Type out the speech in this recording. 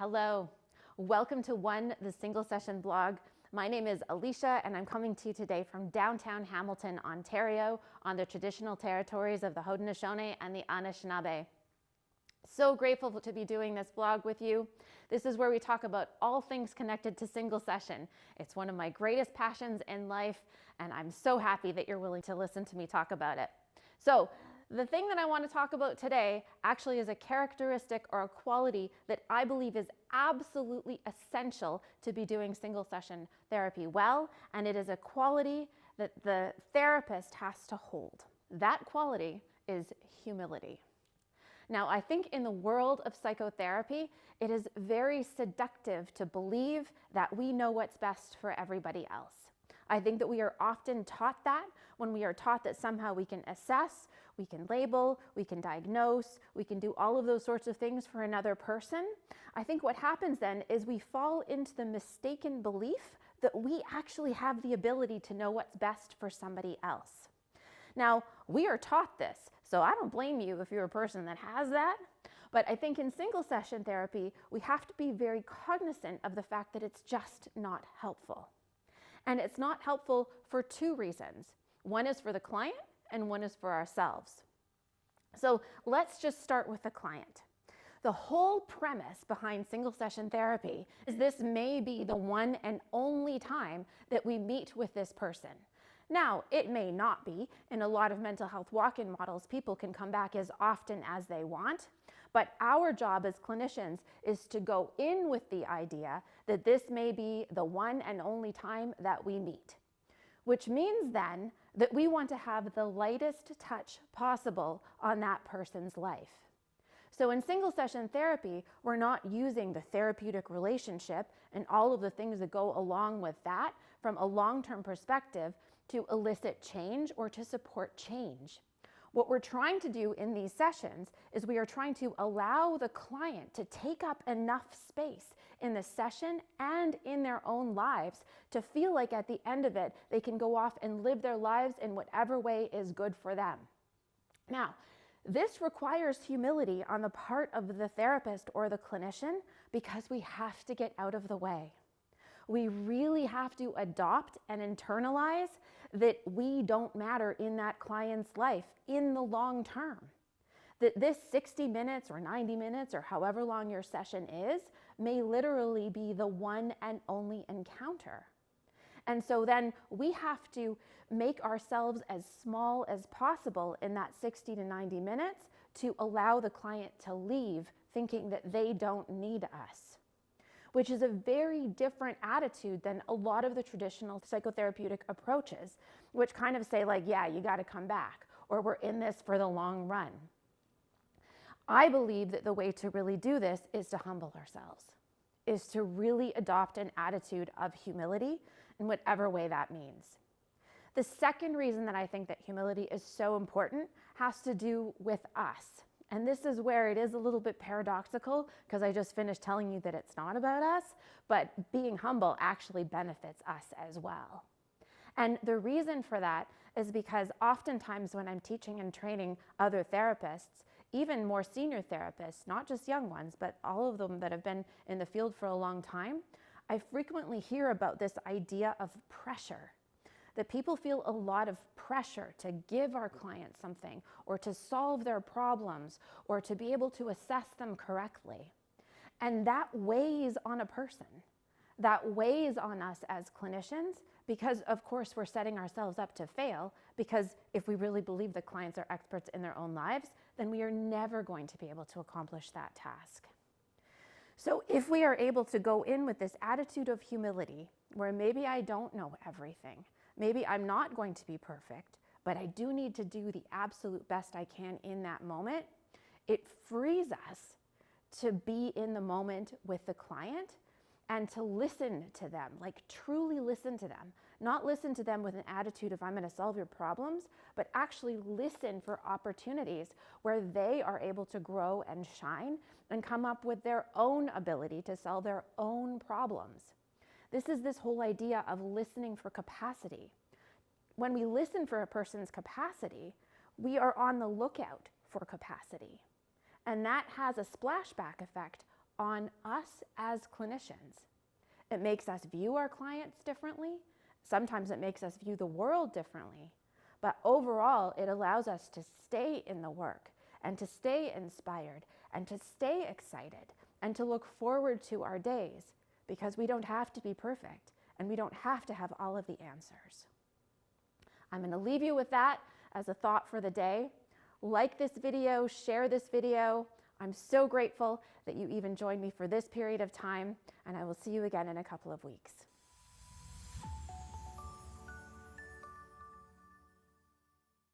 Hello, welcome to the Single Session blog. My name is Alicia and I'm coming to you today from downtown Hamilton, Ontario on the traditional territories of the Haudenosaunee and the Anishinaabe. So grateful to be doing this vlog with you. This is where we talk about all things connected to single session. It's one of my greatest passions in life and I'm so happy that you're willing to listen to me talk about it. So the thing that I want to talk about today actually is a characteristic or a quality that I believe is absolutely essential to be doing single session therapy well, and it is a quality that the therapist has to hold. That quality is humility. Now, I think in the world of psychotherapy, it is very seductive to believe that we know what's best for everybody else. I think that we are often taught that when we are taught that somehow we can assess, we can label, we can diagnose, we can do all of those sorts of things for another person. I think what happens then is we fall into the mistaken belief that we actually have the ability to know what's best for somebody else. Now, we are taught this, so I don't blame you if you're a person that has that, but I think in single session therapy, we have to be very cognizant of the fact that it's just not helpful. And it's not helpful for two reasons. One is for the client and one is for ourselves. So let's just start with the client. The whole premise behind single session therapy is this may be the one and only time that we meet with this person. Now, it may not be. In a lot of mental health walk-in models, people can come back as often as they want. But our job as clinicians is to go in with the idea that this may be the one and only time that we meet, which means then that we want to have the lightest touch possible on that person's life. So in single session therapy, we're not using the therapeutic relationship and all of the things that go along with that from a long-term perspective to elicit change or to support change. What we're trying to do in these sessions is we are trying to allow the client to take up enough space in the session and in their own lives to feel like at the end of it, they can go off and live their lives in whatever way is good for them. Now, this requires humility on the part of the therapist or the clinician because we have to get out of the way. We really have to adopt and internalize that we don't matter in that client's life in the long term. That this 60 minutes or 90 minutes or however long your session is may literally be the one and only encounter. And so then we have to make ourselves as small as possible in that 60 to 90 minutes to allow the client to leave thinking that they don't need us, which is a very different attitude than a lot of the traditional psychotherapeutic approaches, which kind of say like, yeah, you got to come back, or we're in this for the long run. I believe that the way to really do this is to humble ourselves, is to really adopt an attitude of humility in whatever way that means. The second reason that I think that humility is so important has to do with us. And this is where it is a little bit paradoxical because I just finished telling you that it's not about us, but being humble actually benefits us as well. And the reason for that is because oftentimes when I'm teaching and training other therapists, even more senior therapists, not just young ones, but all of them that have been in the field for a long time, I frequently hear about this idea of pressure. That people feel a lot of pressure to give our clients something or to solve their problems or to be able to assess them correctly. And that weighs on a person. That weighs on us as clinicians because, of course, we're setting ourselves up to fail because if we really believe the clients are experts in their own lives, then we are never going to be able to accomplish that task. So if we are able to go in with this attitude of humility where maybe I don't know everything, maybe I'm not going to be perfect, but I do need to do the absolute best I can in that moment. It frees us to be in the moment with the client and to listen to them, like truly listen to them. Not listen to them with an attitude of I'm going to solve your problems, but actually listen for opportunities where they are able to grow and shine and come up with their own ability to solve their own problems. This is this whole idea of listening for capacity. When we listen for a person's capacity, we are on the lookout for capacity. And that has a splashback effect on us as clinicians. It makes us view our clients differently. Sometimes it makes us view the world differently. But overall, it allows us to stay in the work and to stay inspired and to stay excited and to look forward to our days, because we don't have to be perfect and we don't have to have all of the answers. I'm going to leave you with that as a thought for the day. Like this video, share this video. I'm so grateful that you even joined me for this period of time, and I will see you again in a couple of weeks.